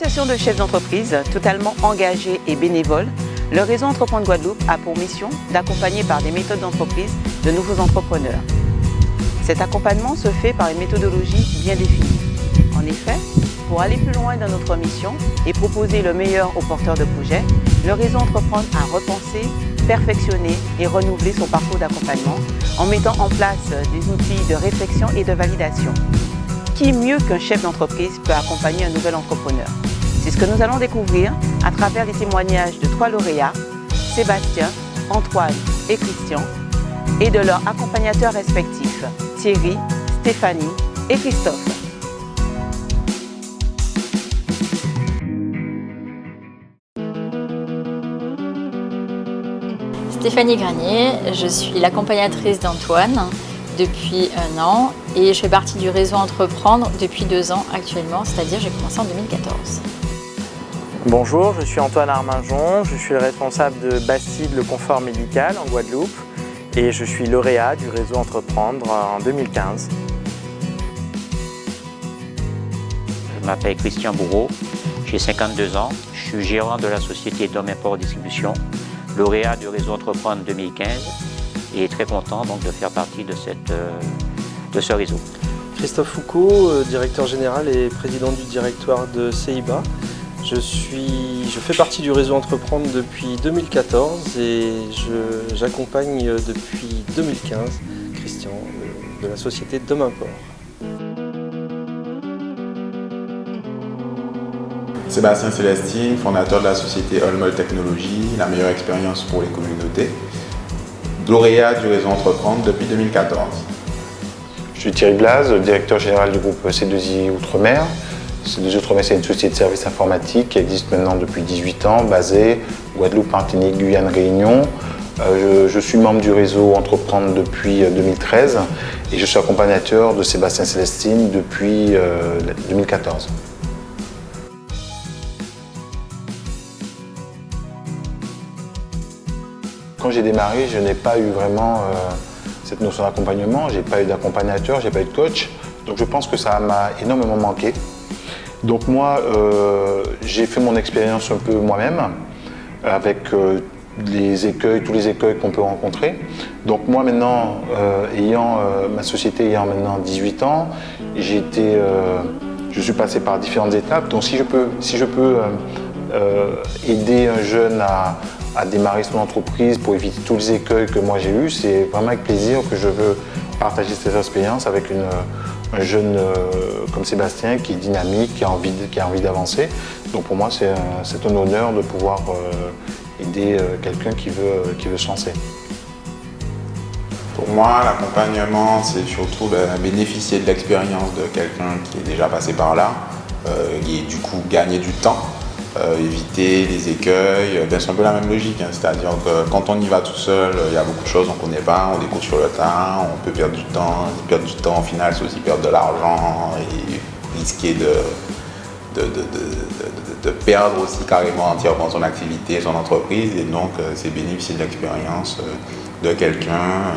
Association de chefs d'entreprise totalement engagés et bénévoles, le réseau Entreprendre Guadeloupe a pour mission d'accompagner par des méthodes d'entreprise de nouveaux entrepreneurs. Cet accompagnement se fait par une méthodologie bien définie. En effet, pour aller plus loin dans notre mission et proposer le meilleur aux porteurs de projets, le réseau Entreprendre a repensé, perfectionné et renouvelé son parcours d'accompagnement en mettant en place des outils de réflexion et de validation. Qui mieux qu'un chef d'entreprise peut accompagner un nouvel entrepreneur? C'est ce que nous allons découvrir à travers les témoignages de 3 lauréats, Sébastien, Antoine et Christian, et de leurs accompagnateurs respectifs, Thierry, Stéphanie et Christophe. Stéphanie Granier, je suis l'accompagnatrice d'Antoine depuis 1 an et je fais partie du réseau Entreprendre depuis 2 ans actuellement, c'est-à-dire j'ai commencé en 2014. Bonjour, je suis Antoine Arminjon, je suis le responsable de Bastide le confort médical en Guadeloupe et je suis lauréat du réseau Entreprendre en 2015. Je m'appelle Christian Bourreau, j'ai 52 ans, je suis gérant de la société Dom Import Distribution, lauréat du réseau Entreprendre 2015 et très content donc de faire partie de ce réseau. Christophe Foucault, directeur général et président du directoire de CIBA. Je fais partie du réseau Entreprendre depuis 2014 et j'accompagne depuis 2015 Christian de la société Dom Import. Sébastien Célestine, fondateur de la société Olmol Technologies, la meilleure expérience pour les communautés. Lauréat du réseau Entreprendre depuis 2014. Je suis Thierry Blaz, directeur général du groupe C2I Outre-mer. C2I Outre-mer, c'est une société de services informatiques qui existe maintenant depuis 18 ans, basée Guadeloupe, Martinique, Guyane, Réunion. Je suis membre du réseau Entreprendre depuis 2013 et je suis accompagnateur de Sébastien Célestine depuis 2014. Quand j'ai démarré, je n'ai pas eu vraiment cette notion d'accompagnement, je n'ai pas eu d'accompagnateur, je n'ai pas eu de coach, donc je pense que ça m'a énormément manqué. Donc moi, j'ai fait mon expérience un peu moi-même, avec les écueils, tous les écueils qu'on peut rencontrer. Donc moi maintenant, ma société ayant maintenant 18 ans, je suis passé par différentes étapes, donc si je peux aider un jeune à démarrer son entreprise pour éviter tous les écueils que moi j'ai eus, c'est vraiment avec plaisir que je veux partager cette expérience avec un jeune comme Sébastien qui est dynamique, qui a envie d'avancer. Donc pour moi c'est un honneur de pouvoir aider quelqu'un qui veut se lancer. Pour moi, l'accompagnement, c'est surtout bénéficier de l'expérience de quelqu'un qui est déjà passé par là et du coup gagner du temps. Éviter les écueils, c'est un peu la même logique, c'est-à-dire que quand on y va tout seul, il y a beaucoup de choses qu'on ne connaît pas, on découvre sur le tas, on peut perdre du temps. Perdre du temps, au final, c'est aussi perdre de l'argent et risquer de perdre aussi carrément entièrement son activité, son entreprise. Et donc, c'est bénéficier de l'expérience de quelqu'un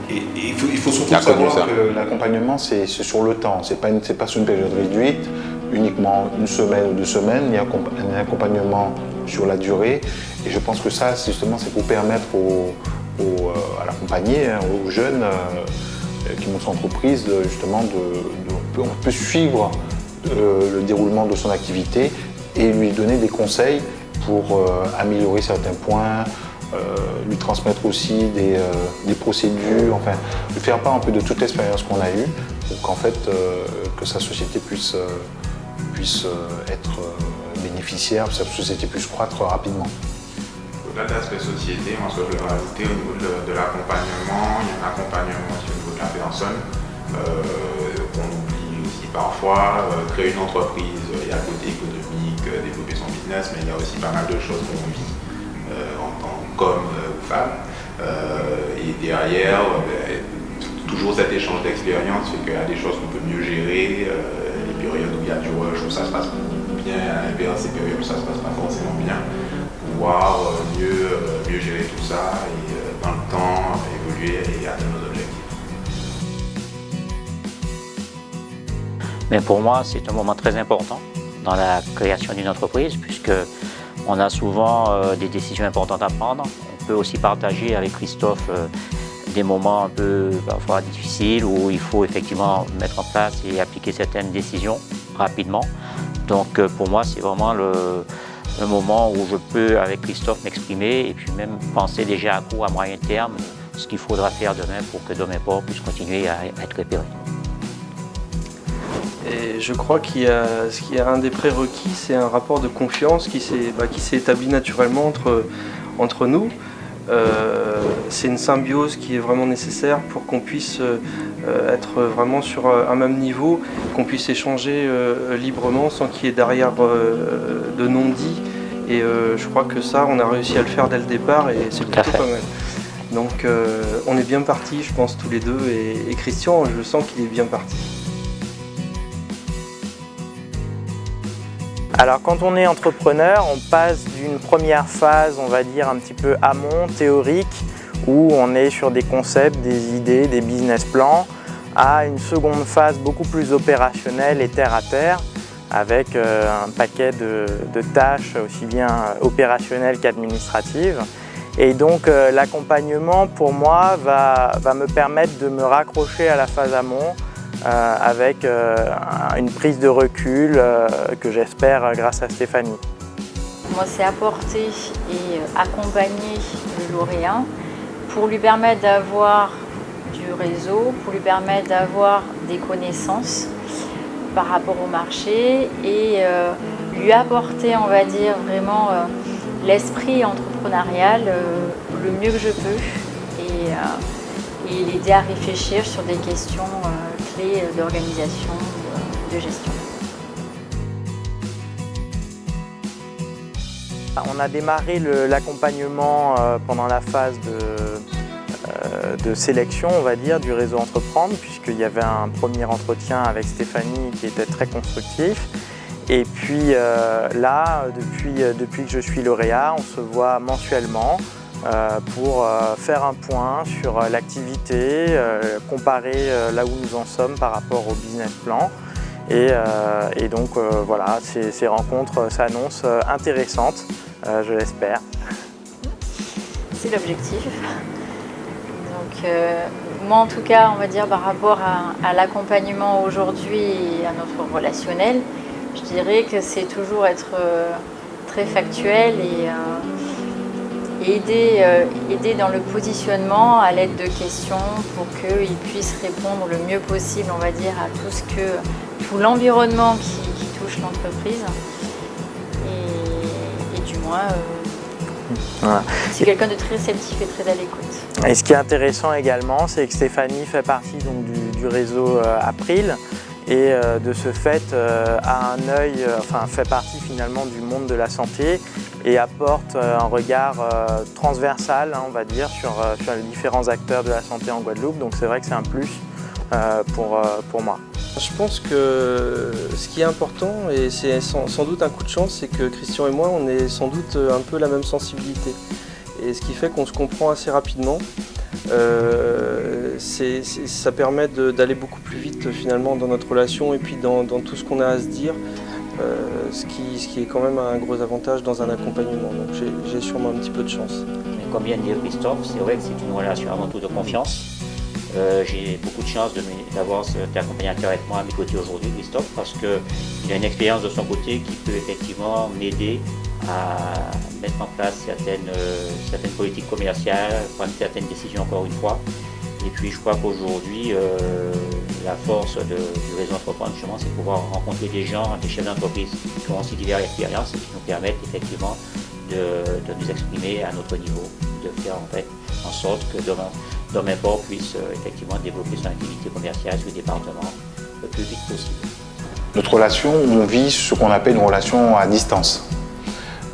il faut surtout savoir que l'accompagnement, c'est sur le temps, c'est pas sur une période réduite, uniquement 1 semaine ou 2 semaines, il y a un accompagnement sur la durée. Et je pense que ça, justement, c'est pour permettre à l'accompagné, aux jeunes qui montent son entreprise, justement, on peut suivre le déroulement de son activité et lui donner des conseils pour améliorer certains points, lui transmettre aussi des procédures, enfin, lui faire part un peu de toute l'expérience qu'on a eue pour qu'en fait, que sa société puisse être bénéficiaire, que sa société puisse croître rapidement. Au-delà de l'aspect société, moi ce que je voulais rajouter au niveau de l'accompagnement, il y a un accompagnement aussi au niveau de la personne qu'on oublie aussi parfois. Créer une entreprise, il y a le côté économique, développer son business, mais il y a aussi pas mal de choses qu'on vit en tant qu'homme ou femme. Et derrière, toujours cet échange d'expérience fait qu'il y a des choses qu'on peut mieux gérer, les périodes où il y a du rush, où ça se passe bien, à l'inverse, ces périodes où ça se passe pas forcément bien, pouvoir mieux gérer tout ça et dans le temps évoluer et atteindre nos objectifs. Mais pour moi, c'est un moment très important dans la création d'une entreprise, puisque on a souvent des décisions importantes à prendre. On peut aussi partager avec Christophe des moments un peu parfois difficiles où il faut effectivement mettre en place et appliquer certaines décisions rapidement. Donc pour moi, c'est vraiment le moment où je peux, avec Christophe, m'exprimer et puis même penser déjà à court, à moyen terme, ce qu'il faudra faire demain pour que Domemport puisse continuer à être repéré. Et je crois qu'il y a un des prérequis, c'est un rapport de confiance qui s'est établi naturellement entre nous. C'est une symbiose qui est vraiment nécessaire pour qu'on puisse être vraiment sur un même niveau, qu'on puisse échanger librement sans qu'il y ait derrière de non-dits. Et je crois que ça, on a réussi à le faire dès le départ et c'est plutôt pas mal. Donc on est bien partis, je pense, tous les deux. Et Christian, je sens qu'il est bien parti. Alors quand on est entrepreneur, on passe d'une première phase, on va dire un petit peu amont, théorique, où on est sur des concepts, des idées, des business plans, à une seconde phase beaucoup plus opérationnelle et terre à terre, avec un paquet de tâches aussi bien opérationnelles qu'administratives. Et donc l'accompagnement pour moi va me permettre de me raccrocher à la phase amont, avec une prise de recul que j'espère grâce à Stéphanie. Moi, c'est apporter et accompagner le lauréat pour lui permettre d'avoir du réseau, pour lui permettre d'avoir des connaissances par rapport au marché et lui apporter, on va dire, vraiment l'esprit entrepreneurial le mieux que je peux et l'aider à réfléchir sur des questions clés d'organisation, de gestion. On a démarré l'accompagnement pendant la phase de sélection, on va dire, du réseau Entreprendre, puisqu'il y avait un premier entretien avec Stéphanie qui était très constructif. Et puis là, depuis que je suis lauréat, on se voit mensuellement pour faire un point sur l'activité, comparer là où nous en sommes par rapport au business plan. Et donc voilà, ces rencontres s'annoncent intéressantes, je l'espère. C'est l'objectif. Donc moi en tout cas, on va dire par rapport à l'accompagnement aujourd'hui et à notre relationnel, je dirais que c'est toujours être très factuel et aider dans le positionnement à l'aide de questions pour qu'ils puissent répondre le mieux possible, on va dire, à tout l'environnement qui touche l'entreprise. Et du moins, voilà. c'est quelqu'un de très réceptif et très à l'écoute. Et ce qui est intéressant également, c'est que Stéphanie fait partie donc, du réseau April. Et de ce fait a un œil, fait partie finalement du monde de la santé et apporte un regard transversal, on va dire, sur les différents acteurs de la santé en Guadeloupe. Donc c'est vrai que c'est un plus pour moi. Je pense que ce qui est important, et c'est sans doute un coup de chance, c'est que Christian et moi, on est sans doute un peu la même sensibilité. Et ce qui fait qu'on se comprend assez rapidement. Ça permet d'aller beaucoup plus vite finalement dans notre relation et puis dans tout ce qu'on a à se dire, ce qui est quand même un gros avantage dans un accompagnement. Donc j'ai sûrement un petit peu de chance. Mais comme vient de dire Christophe, c'est vrai que c'est une relation avant tout de confiance. J'ai beaucoup de chance d'avoir cet accompagnateur avec moi à mes côtés aujourd'hui, Christophe, parce qu'il a une expérience de son côté qui peut effectivement m'aider à mettre en place certaines politiques commerciales, prendre certaines décisions encore une fois. Et puis je crois qu'aujourd'hui, la force du réseau Entreprendre, justement, c'est pouvoir rencontrer des gens, des chefs d'entreprise qui ont aussi diverses expériences et qui nous permettent effectivement de nous exprimer à notre niveau, de faire en sorte que Domemport puisse effectivement développer son activité commerciale sur le département le plus vite possible. Notre relation, on vit ce qu'on appelle une relation à distance.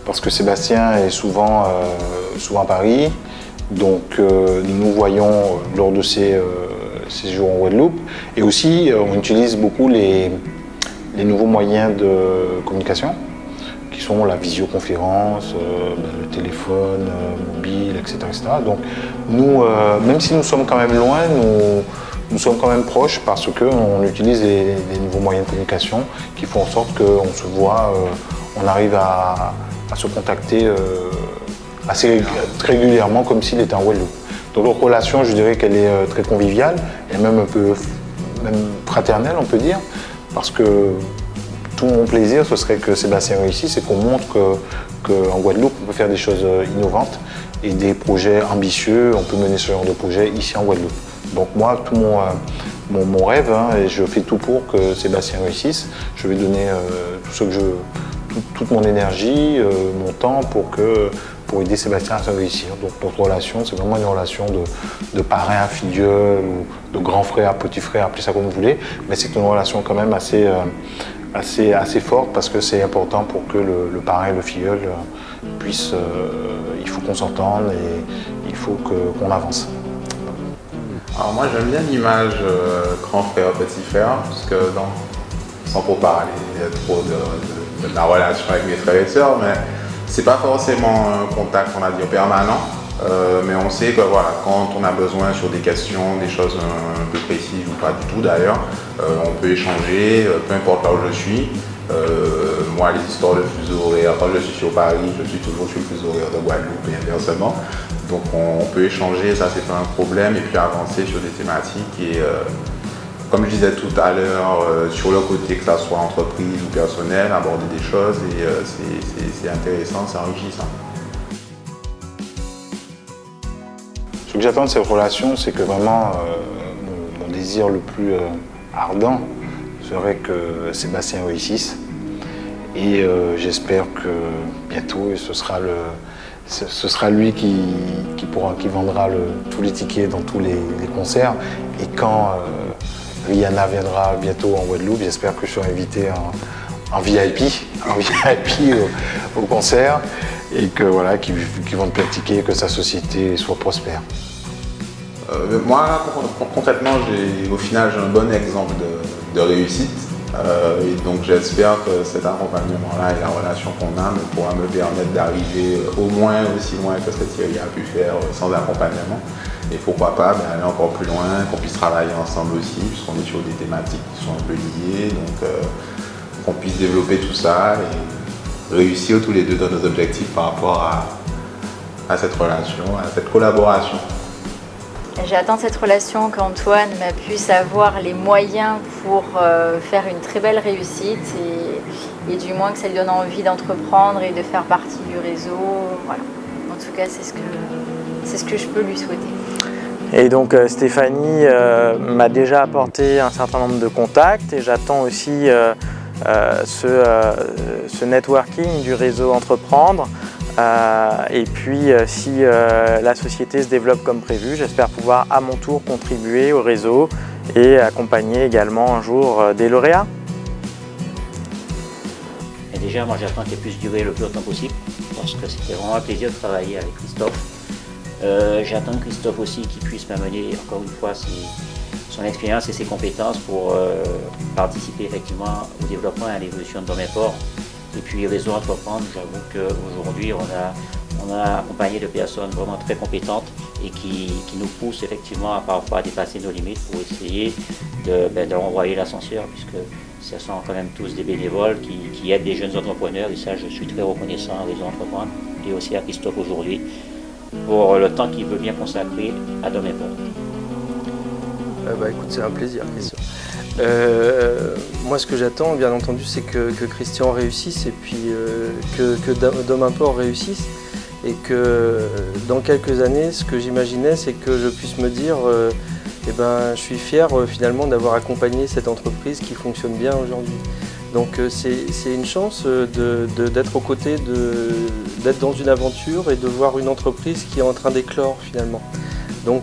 Parce que Sébastien est souvent à Paris, donc nous nous voyons lors de ses séjours en Guadeloupe. Et aussi, on utilise beaucoup les nouveaux moyens de communication, qui sont la visioconférence, le téléphone mobile, etc., etc. Donc nous, même si nous sommes quand même loin, nous sommes quand même proches parce qu'on utilise les nouveaux moyens de communication qui font en sorte qu'on se voit, on arrive à se contacter assez régulièrement comme s'il était en Guadeloupe. Donc notre relation, je dirais qu'elle est très conviviale et même un peu fraternelle, on peut dire, parce que tout mon plaisir, ce serait que Sébastien réussisse et qu'on montre qu'en Guadeloupe, on peut faire des choses innovantes et des projets ambitieux, on peut mener ce genre de projet ici en Guadeloupe. Donc moi, tout mon rêve, et je fais tout pour que Sébastien réussisse, je vais donner toute mon énergie, mon temps pour aider Sébastien à se réussir. Donc notre relation, c'est vraiment une relation de parrain à filleul ou de grand frère à petit frère, appelez ça comme vous voulez, mais c'est une relation quand même assez forte parce que c'est important pour que le parrain et le filleul puissent, il faut qu'on s'entende et il faut qu'on avance. Alors moi j'aime bien l'image grand frère, petit frère, parce que sans pour parler trop de la relation avec mes frères et sœurs, mais c'est pas forcément un contact, on va dire, permanent, mais on sait que voilà, quand on a besoin sur des questions, des choses un peu précises ou pas du tout d'ailleurs, on peut échanger, peu importe là où je suis. Moi, les histoires de fuseau horaire, quand je suis sur Paris, je suis toujours sur le fuseau horaire de Guadeloupe et inversement. Donc on peut échanger, ça c'est pas un problème, et puis avancer sur des thématiques et comme je disais tout à l'heure, sur le côté que ça soit entreprise ou personnel, aborder des choses et c'est intéressant, c'est enrichissant. Ce que j'attends de cette relation, c'est que vraiment mon désir le plus ardent serait que Sébastien réussisse. Et j'espère que bientôt ce sera lui qui vendra tous les tickets dans tous les concerts. Et quand Rihanna viendra bientôt en Guadeloupe, j'espère que je serai invité en VIP au concert et que voilà, qu'ils vendent plein de tickets, que sa société soit prospère. Moi, concrètement, au final, j'ai un bon exemple de réussite. Et donc j'espère que cet accompagnement-là et la relation qu'on a pourra me permettre d'arriver au moins aussi loin que ce que Thierry a pu faire sans accompagnement. Et pourquoi pas aller encore plus loin, qu'on puisse travailler ensemble aussi, puisqu'on est sur des thématiques qui sont un peu liées. Donc qu'on puisse développer tout ça et réussir tous les deux dans nos objectifs par rapport à cette relation, à cette collaboration. J'attends cette relation qu'Antoine puisse avoir les moyens pour faire une très belle réussite et du moins que ça lui donne envie d'entreprendre et de faire partie du réseau. Voilà. En tout cas, c'est ce que je peux lui souhaiter. Et donc Stéphanie m'a déjà apporté un certain nombre de contacts et j'attends aussi ce networking du réseau Entreprendre. Et puis si la société se développe comme prévu, j'espère pouvoir à mon tour contribuer au réseau et accompagner également un jour des lauréats. Et déjà, moi j'attends qu'elle puisse durer le plus longtemps possible parce que c'était vraiment un plaisir de travailler avec Christophe. J'attends Christophe aussi qu'il puisse m'amener encore une fois son expérience et ses compétences pour participer effectivement au développement et à l'évolution de Domainport. Et puis Réseau Entreprendre, j'avoue qu'aujourd'hui on a accompagné de personnes vraiment très compétentes et qui nous poussent effectivement à parfois dépasser nos limites pour essayer de renvoyer l'ascenseur, puisque ce sont quand même tous des bénévoles qui aident des jeunes entrepreneurs, et ça je suis très reconnaissant à Réseau Entreprendre et aussi à Christophe aujourd'hui pour le temps qu'il veut bien consacrer à Domainport. Écoute, c'est un plaisir, Christian. Moi, ce que j'attends, bien entendu, c'est que Christian réussisse et puis que Domainport réussisse. Et que dans quelques années, ce que j'imaginais, c'est que je puisse me dire je suis fier finalement d'avoir accompagné cette entreprise qui fonctionne bien aujourd'hui. Donc c'est une chance d'être aux côtés, d'être dans une aventure et de voir une entreprise qui est en train d'éclore finalement. Donc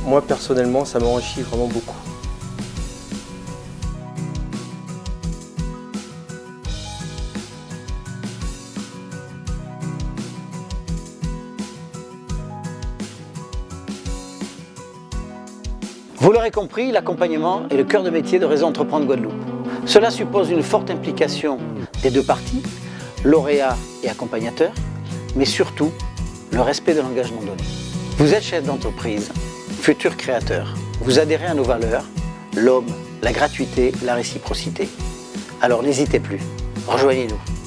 moi personnellement, ça m'enrichit vraiment beaucoup. Vous l'aurez compris, l'accompagnement est le cœur de métier de Réseau Entreprendre Guadeloupe. Cela suppose une forte implication des deux parties, lauréats et accompagnateurs, mais surtout le respect de l'engagement donné. Vous êtes chef d'entreprise, futur créateur. Vous adhérez à nos valeurs, l'homme, la gratuité, la réciprocité. Alors n'hésitez plus, rejoignez-nous.